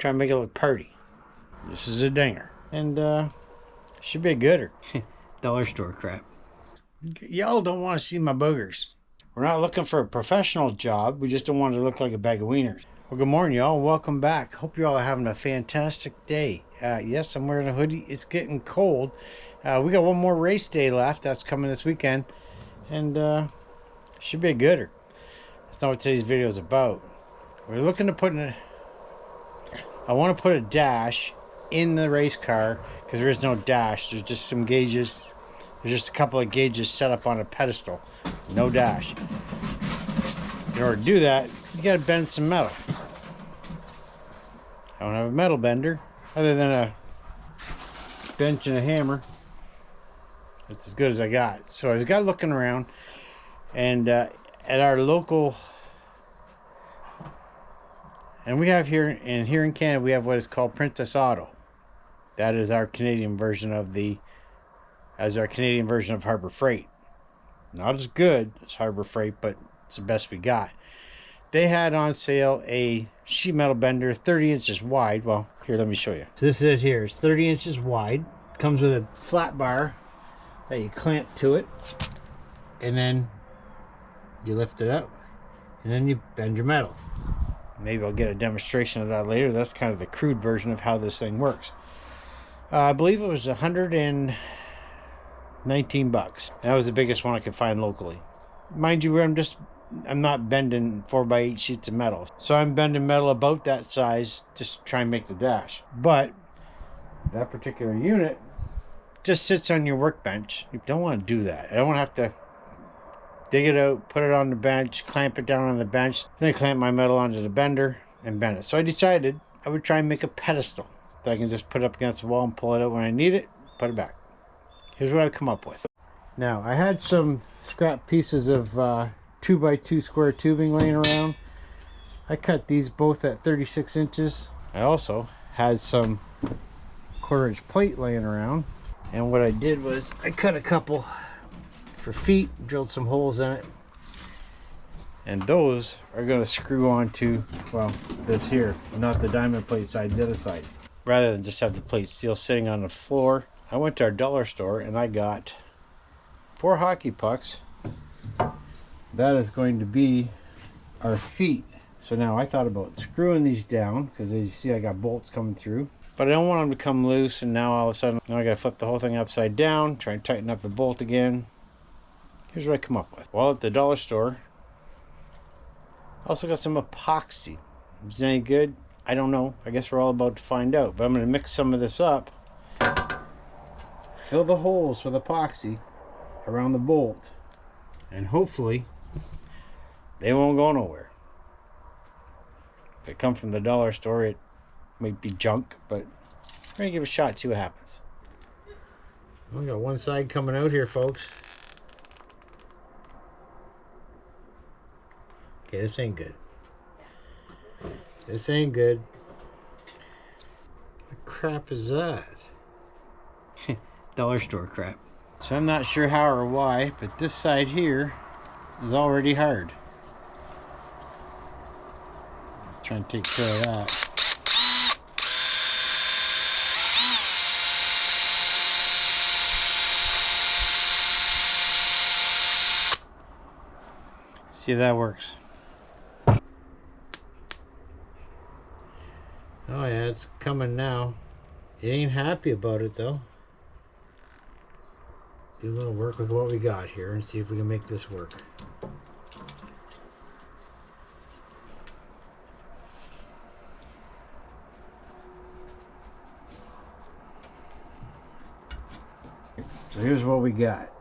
Try and make it look party. This is a dinger. And should be a gooder. Dollar store crap. Y'all don't want to see my boogers. We're not looking for a professional job. We just don't want it to look like a bag of wieners. Well, good morning, y'all. Welcome back. Hope you all are having a fantastic day. Yes, I'm wearing a hoodie. It's getting cold. We got one more race day left. That's coming this weekend. And should be a gooder. That's not what today's video is about. We're looking to put in I want to put a dash in the race car because there is no dash. There's just some gauges. There's just a couple of gauges set up on a pedestal. No dash. In order to do that, you got to bend some metal. I don't have a metal bender other than a bench and a hammer. That's as good as I got. So I got looking around, and at our local, and we have here in Canada, we have what is called Princess Auto. That is our Canadian version of Harbor Freight. Not as good as Harbor Freight, but it's the best we got. They had on sale a sheet metal bender 30 inches wide. Well, here, let me show you. So this is it here. It's 30 inches wide. Comes with a flat bar that you clamp to it. And then you lift it up. And then you bend your metal. Maybe I'll get a demonstration of that later. That's kind of the crude version of how this thing works. I believe it was $119. That was the biggest one I could find locally. Mind you, I'm not bending 4x8 sheets of metal. So I'm bending metal about that size just to try and make the dash. But that particular unit just sits on your workbench. You don't want to do that. I don't want to have to dig it out, put it on the bench, clamp it down on the bench, then clamp my metal onto the bender and bend it. So I decided I would try and make a pedestal that I can just put up against the wall and pull it out when I need it, put it back. Here's what I've come up with. Now, I had some scrap pieces of 2x2 square tubing laying around. I cut these both at 36 inches. I also had some 1/4 inch plate laying around. And what I did was I cut a couple for feet, drilled some holes in it. And those are going to screw onto, well, this here, not the diamond plate side, the other side. Rather than just have the plate steel sitting on the floor, I went to our dollar store and I got 4 hockey pucks. That is going to be our feet. So now I thought about screwing these down because as you see I got bolts coming through. But I don't want them to come loose, and now all of a sudden now I got to flip the whole thing upside down, try and tighten up the bolt again. Here's what I come up with. Well, at the dollar store, I also got some epoxy. Is it any good? I don't know. I guess we're all about to find out. But I'm going to mix some of this up. Fill the holes with epoxy around the bolt. And hopefully, they won't go nowhere. If it comes from the dollar store, it might be junk. But we're going to give it a shot, see what happens. We got one side coming out here, folks. Okay, this ain't good. This ain't good. What crap is that? Dollar store crap. So I'm not sure how or why, but this side here is already hard. Try and take care of that. See if that works. Oh yeah, it's coming now. It ain't happy about it though. Do a little work with what we got here and see if we can make this work. So here's what we got.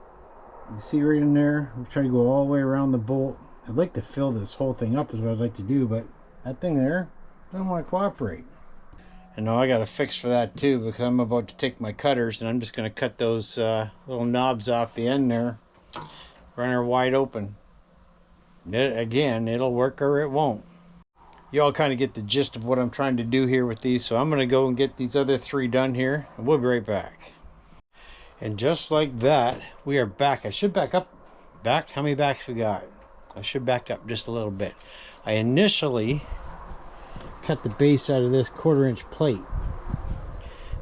You see right in there, I'm trying to go all the way around the bolt. I'd like to fill this whole thing up is what I'd like to do, but that thing there doesn't want to cooperate. And now I got a fix for that too, because I'm about to take my cutters and I'm just going to cut those little knobs off the end there. Run her wide open. Again, it'll work or it won't. You all kind of get the gist of what I'm trying to do here with these, so I'm going to go and get these other 3 done here, and we'll be right back. And just like that, we are back. I should back up. Back? How many backs we got? I should back up just a little bit. I initially cut the base out of this 1/4-inch plate.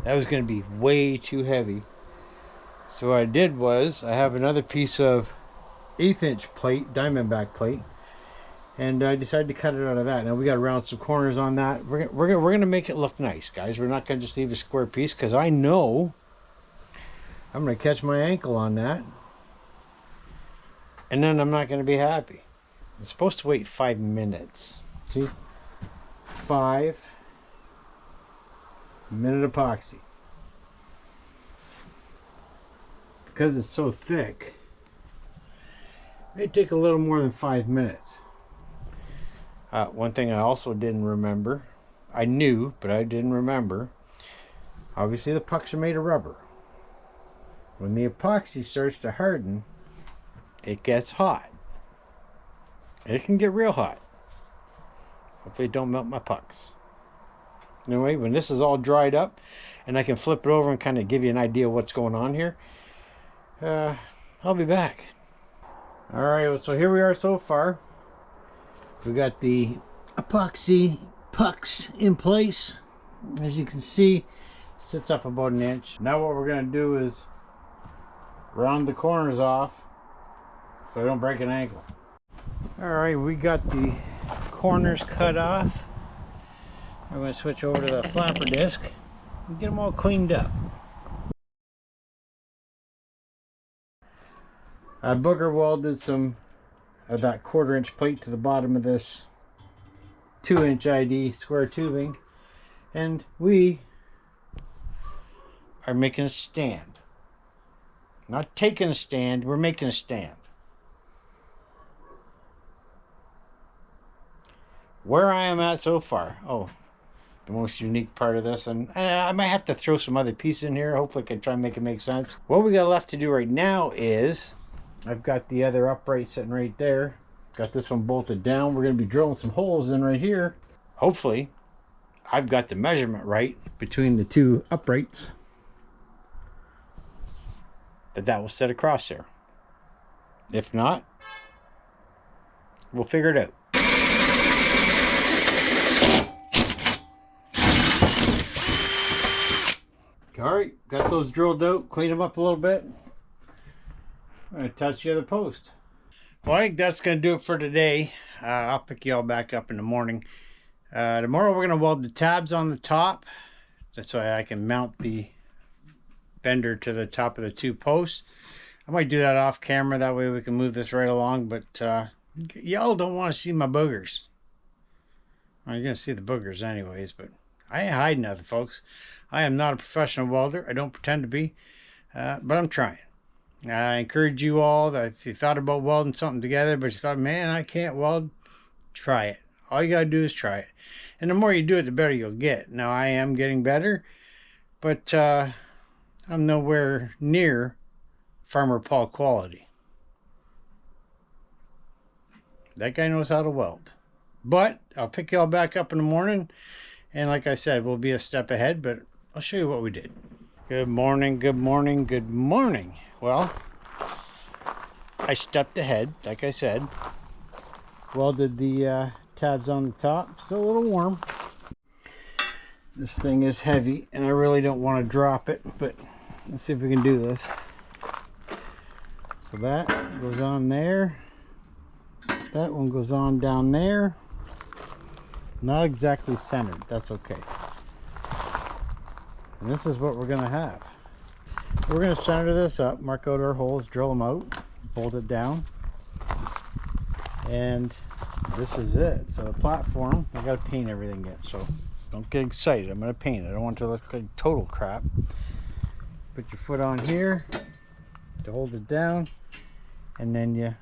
That was going to be way too heavy. So what I did was, I have another piece of 1/8-inch plate, diamondback plate, and I decided to cut it out of that. Now we got to round some corners on that. We're gonna make it look nice, guys. We're not gonna just leave a square piece, because I know I'm gonna catch my ankle on that, and then I'm not gonna be happy. I'm supposed to wait 5 minutes. See, 5-minute epoxy. Because it's so thick, it take a little more than 5 minutes. One thing I also didn't remember, I knew, but I didn't remember, obviously the pucks are made of rubber. When the epoxy starts to harden, it gets hot. And it can get real hot. Hopefully it don't melt my pucks. Anyway, when this is all dried up, and I can flip it over and kind of give you an idea of what's going on here, I'll be back. Alright, so here we are so far. We got the epoxy pucks in place. As you can see, sits up about 1 inch. Now what we're going to do is round the corners off so I don't break an ankle. Alright, we got the corners cut off. I'm going to switch over to the flapper disc and get them all cleaned up. I booger welded some of that 1/4-inch plate to the bottom of this 2-inch ID square tubing, and we are making a stand. Not taking a stand, we're making a stand. Where I am at so far, the most unique part of this, and I might have to throw some other pieces in here. Hopefully I can try and make it make sense. What we got left to do right now is, I've got the other upright sitting right there. Got this one bolted down. We're going to be drilling some holes in right here. Hopefully, I've got the measurement right between the two uprights, that will sit across there. If not, we'll figure it out. Alright, got those drilled out, clean them up a little bit. I'm going to touch the other post. Well, I think that's going to do it for today. I'll pick you all back up in the morning. Tomorrow we're going to weld the tabs on the top. That's why I can mount the bender to the top of the two posts. I might do that off camera. That way we can move this right along. But y'all don't want to see my boogers. Well, you're going to see the boogers anyways. But I ain't hiding nothing, folks. I am not a professional welder. I don't pretend to be. But I'm trying. I encourage you all that if you thought about welding something together, but you thought, man, I can't weld, try it. All you got to do is try it. And the more you do it, the better you'll get. Now, I am getting better, but I'm nowhere near Farmer Paul quality. That guy knows how to weld. But I'll pick you all back up in the morning. And like I said, we'll be a step ahead, but I'll show you what we did. Good morning, good morning, good morning. Well, I stepped ahead, like I said. Welded the tabs on the top. Still a little warm. This thing is heavy, and I really don't want to drop it, but let's see if we can do this. So that goes on there. That one goes on down there. Not exactly centered. That's okay. And this is what we're going to have. We're going to center this up, mark out our holes, drill them out, bolt it down, and this is it. So the platform, I got to paint everything yet, so don't get excited. I'm going to paint it. I don't want it to look like total crap. Put your foot on here to hold it down, and then you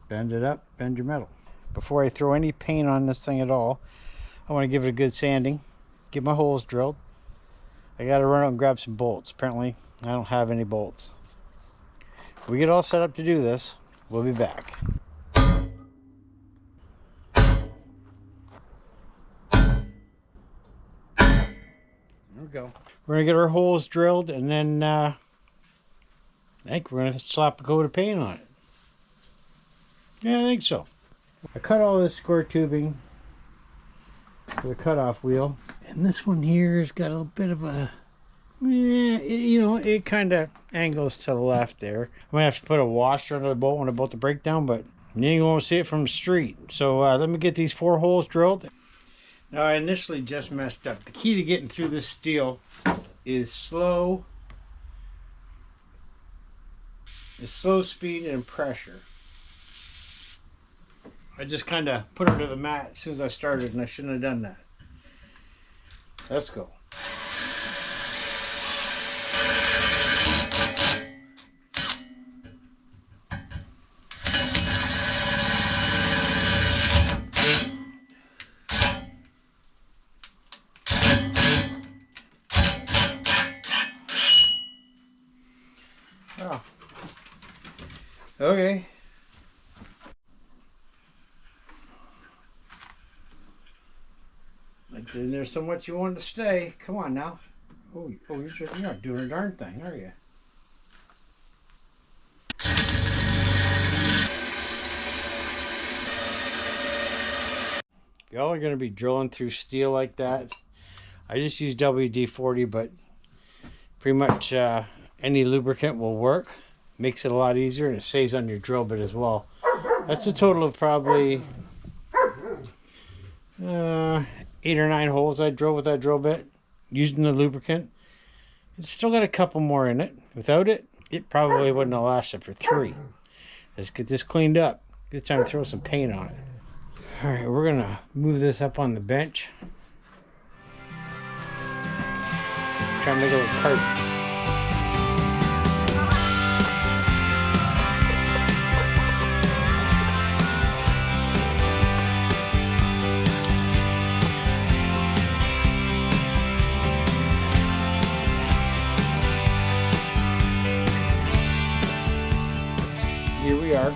bend it up, bend your metal. Before I throw any paint on this thing at all, I want to give it a good sanding, get my holes drilled. I got to run out and grab some bolts. Apparently I don't have any bolts. We get all set up to do this. We'll be back. There we go. We're gonna get our holes drilled, and then I think we're gonna slap a coat of paint on it. Yeah, I think so. I cut all this square tubing for the cutoff wheel. And this one here has got a bit of a, it kind of angles to the left there. I'm going to have to put a washer under the bolt when I bolt the brake down, but you ain't going to see it from the street. So let me get these 4 holes drilled. Now, I initially just messed up. The key to getting through this steel is slow speed and pressure. I just kind of put her to the mat as soon as I started, and I shouldn't have done that. Let's go. Oh. Okay. Like, there's so much you want to stay. Come on now. Oh, you're not doing a darn thing, are you? Y'all are going to be drilling through steel like that. I just use WD-40, but pretty much any lubricant will work. Makes it a lot easier, and it saves on your drill bit as well. That's a total of probably 8 or 9 holes I drilled with that drill bit using the lubricant. It's still got a couple more in it. Without it, it probably wouldn't have lasted for 3. Let's get this cleaned up. Good time to throw some paint on it. Alright, we're going to move this up on the bench. Try and make a little cart. Here we are.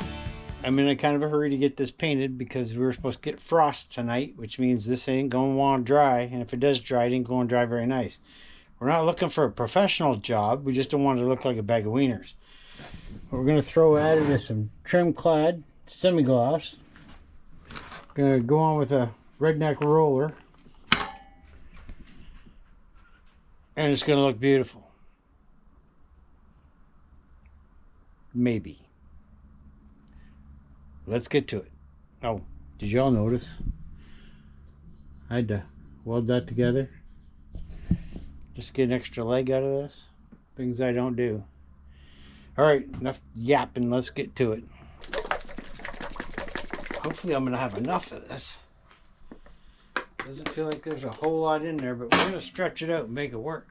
I'm in a kind of a hurry to get this painted because we were supposed to get frost tonight, which means this ain't going to want to dry. And if it does dry, it ain't going to dry very nice. We're not looking for a professional job. We just don't want it to look like a bag of wieners. We're going to throw added is some trim clad semi-gloss. Going to go on with a redneck roller. And it's going to look beautiful. Maybe. Let's get to it. Oh, did y'all notice? I had to weld that together. Just get an extra leg out of this. Things I don't do. Alright, enough yapping. Let's get to it. Hopefully I'm going to have enough of this. Doesn't feel like there's a whole lot in there, but we're going to stretch it out and make it work.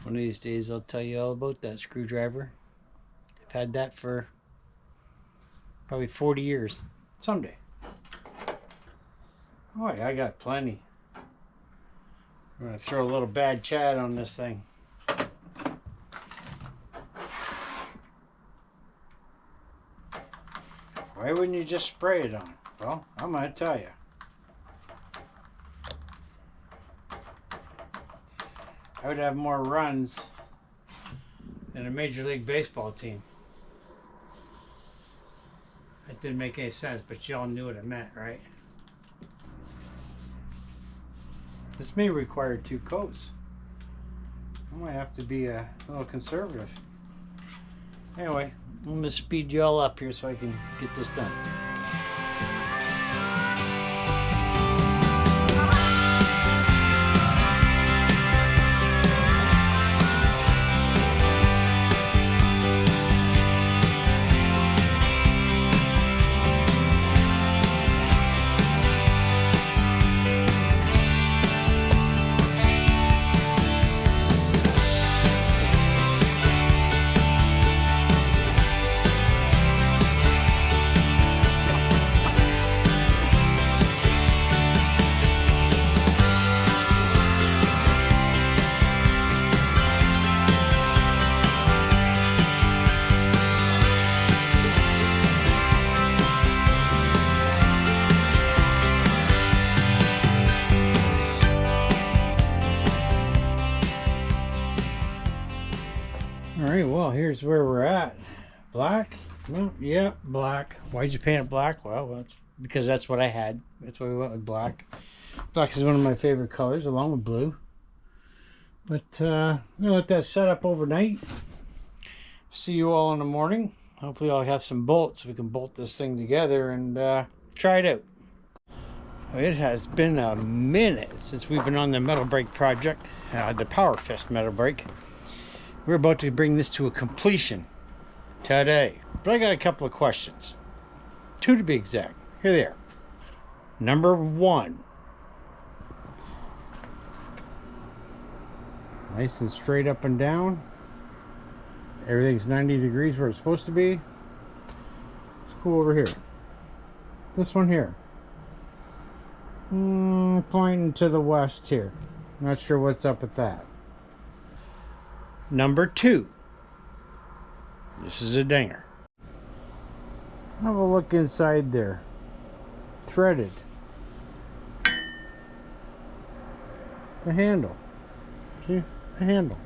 One of these days I'll tell you all about that screwdriver. I've had that for probably 40 years. Someday. Oh yeah, I got plenty. I'm going to throw a little bad chat on this thing. Why wouldn't you just spray it on? Well, I'm going to tell you. I would have more runs than a Major League Baseball team. That didn't make any sense, but y'all knew what it meant, right? This may require 2 coats. I might have to be a little conservative. Anyway, I'm going to speed you all up here so I can get this done. Alright, well, where we're at. Black? Well, yeah, black. Why'd you paint it black? Well, that's because that's what I had. That's why we went with black. Black is one of my favorite colors, along with blue. But I'm gonna let that set up overnight. See you all in the morning. Hopefully I'll have some bolts so we can bolt this thing together and try it out. It has been a minute since we've been on the metal brake project, the Power Fist metal brake. We're about to bring this to a completion today. But I got a couple of questions. 2 to be exact. Here they are. Number 1. Nice and straight up and down. Everything's 90 degrees where it's supposed to be. Let's go over here. This one here. Pointing to the west here. Not sure what's up with that. Number 2. This is a dinger. Have a look inside there. Threaded. The handle. See? The handle.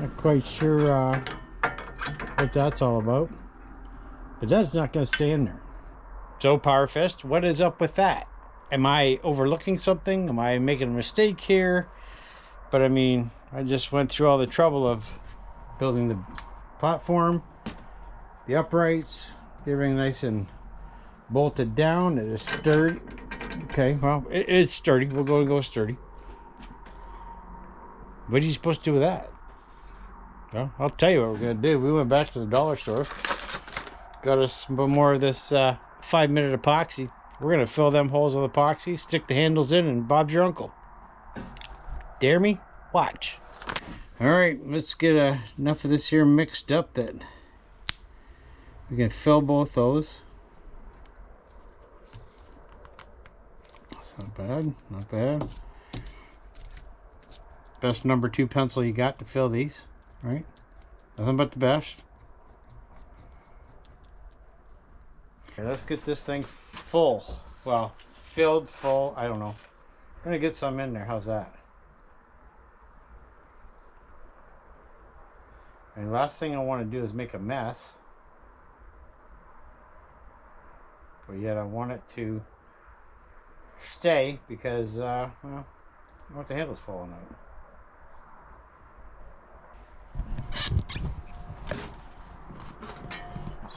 Not quite sure what that's all about. But that's not going to stay in there. So, Power Fist, what is up with that? Am I overlooking something? Am I making a mistake here? But I mean, I just went through all the trouble of building the platform, the uprights, get everything nice and bolted down. It is sturdy. Okay, well, it's sturdy. We'll go sturdy. What are you supposed to do with that? Well, I'll tell you what we're going to do. We went back to the dollar store. Got us some more of this 5-minute epoxy. We're going to fill them holes with epoxy, stick the handles in, and Bob's your uncle. Dare me? Watch. Alright, let's get enough of this here mixed up that we can fill both those. That's not bad, not bad. Best number 2 pencil you got to fill these, right? Nothing but the best. Okay, let's get this thing full. Well, filled, full, I don't know. I'm gonna get some in there, how's that? And last thing I want to do is make a mess. But yet I want it to stay because, well, I don't want the handles falling out.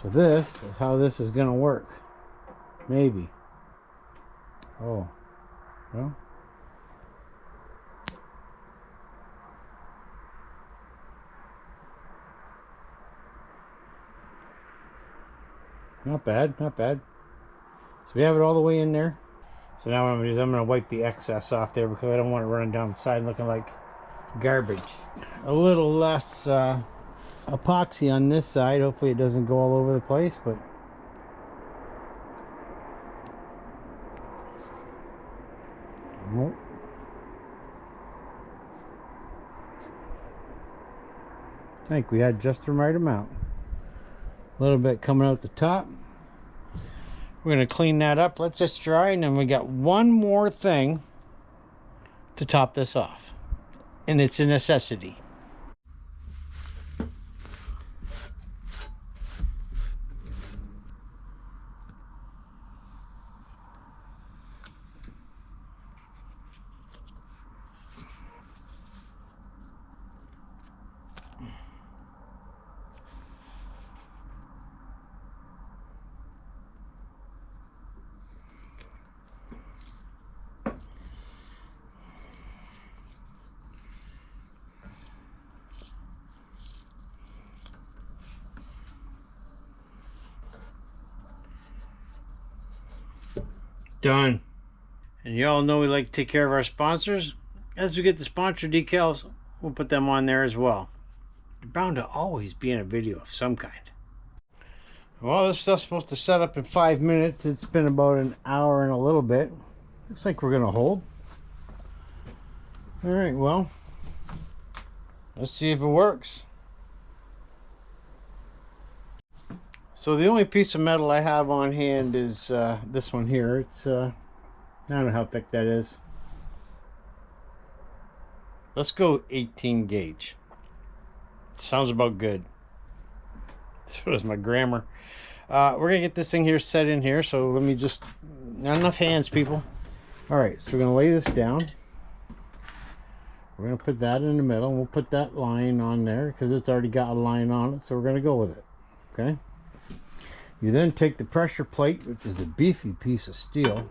So this is how this is going to work. Maybe. Oh. Well. Not bad, not bad. So we have it all the way in there. So now what I'm going to do is I'm going to wipe the excess off there because I don't want it running down the side looking like garbage. A little less epoxy on this side. Hopefully it doesn't go all over the place, but nope. I think we had just the right amount. A little bit coming out the top. We're going to clean that up, let this dry, and then we got one more thing to top this off. And it's a necessity. Done. And you all know we like to take care of our sponsors. As we get the sponsor decals, we'll put them on there as well. They're bound to always be in a video of some kind. Well, this stuff's supposed to set up in 5 minutes. It's been about an hour and a little bit. Looks like we're gonna hold. All right, well, let's see if it works. So the only piece of metal I have on hand is this one here. It's I don't know how thick that is. Let's go 18 gauge. Sounds about good. So does my grammar. We're going to get this thing here set in here. So let me just... Not enough hands, people. All right, so we're going to lay this down. We're going to put that in the middle. And we'll put that line on there because it's already got a line on it. So we're going to go with it. Okay. You then take the pressure plate, which is a beefy piece of steel,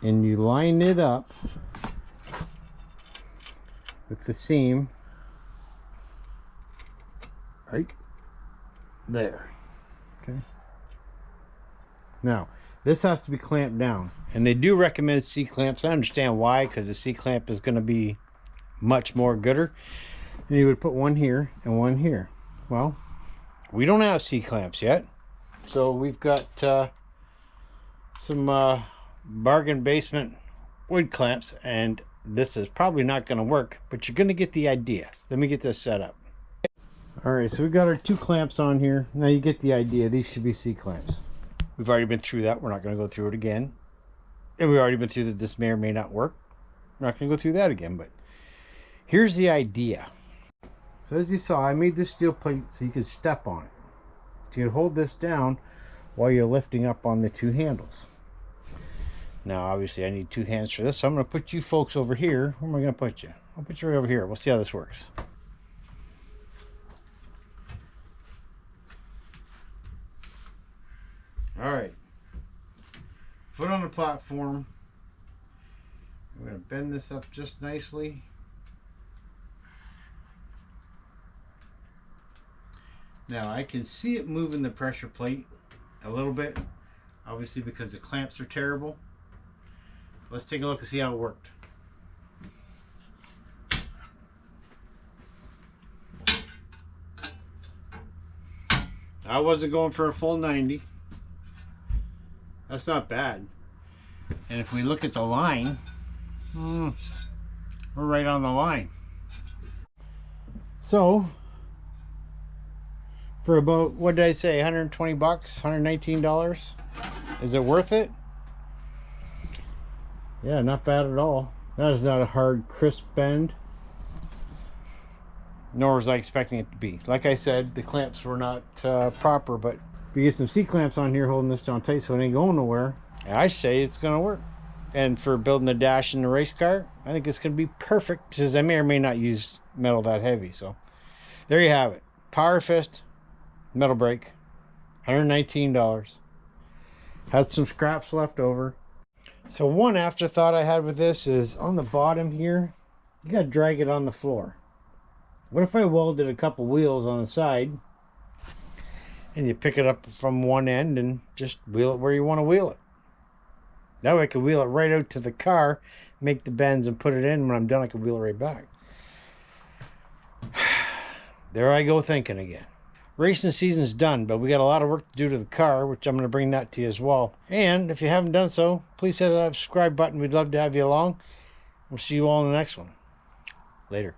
and you line it up with the seam right there. Okay. Now, this has to be clamped down, and they do recommend C-clamps. I understand why, because the C-clamp is going to be much more gooder. And you would put one here and one here. Well, we don't have C-clamps yet, so we've got some bargain basement wood clamps, and this is probably not going to work, but you're going to get the idea. Let me get this set up. All right, so we've got our 2 clamps on here. Now you get the idea. These should be C-clamps. We've already been through that. We're not going to go through it again. And we've already been through that this may or may not work. We're not going to go through that again, but here's the idea. So as you saw, I made this steel plate so you could step on it. So you can hold this down while you're lifting up on the 2 handles. Now, obviously, I need 2 hands for this, so I'm going to put you folks over here. Where am I going to put you? I'll put you right over here. We'll see how this works. All right. Foot on the platform. I'm going to bend this up just nicely. Now, I can see it moving the pressure plate a little bit, obviously because the clamps are terrible. Let's take a look and see how it worked. I wasn't going for a full 90. That's not bad. And if we look at the line, we're right on the line. So, for about, what did I say, 120 bucks, $119? Is it worth it? Yeah, not bad at all. That is not a hard, crisp bend. Nor was I expecting it to be. Like I said, the clamps were not proper, but if you get some C-clamps on here holding this down tight so it ain't going nowhere, I say it's going to work. And for building the dash in the race car, I think it's going to be perfect, since I may or may not use metal that heavy. So there you have it. Power Fist metal brake, $119. Had some scraps left over. So one afterthought I had with this is on the bottom here, you got to drag it on the floor. What if I welded a couple wheels on the side and you pick it up from one end and just wheel it where you want to wheel it? That way I could wheel it right out to the car, make the bends and put it in. When I'm done, I could wheel it right back. There I go thinking again. Racing season's done, but we got a lot of work to do to the car, which I'm going to bring that to you as well. And if you haven't done so, please hit that subscribe button. We'd love to have you along. We'll see you all in the next one. Later.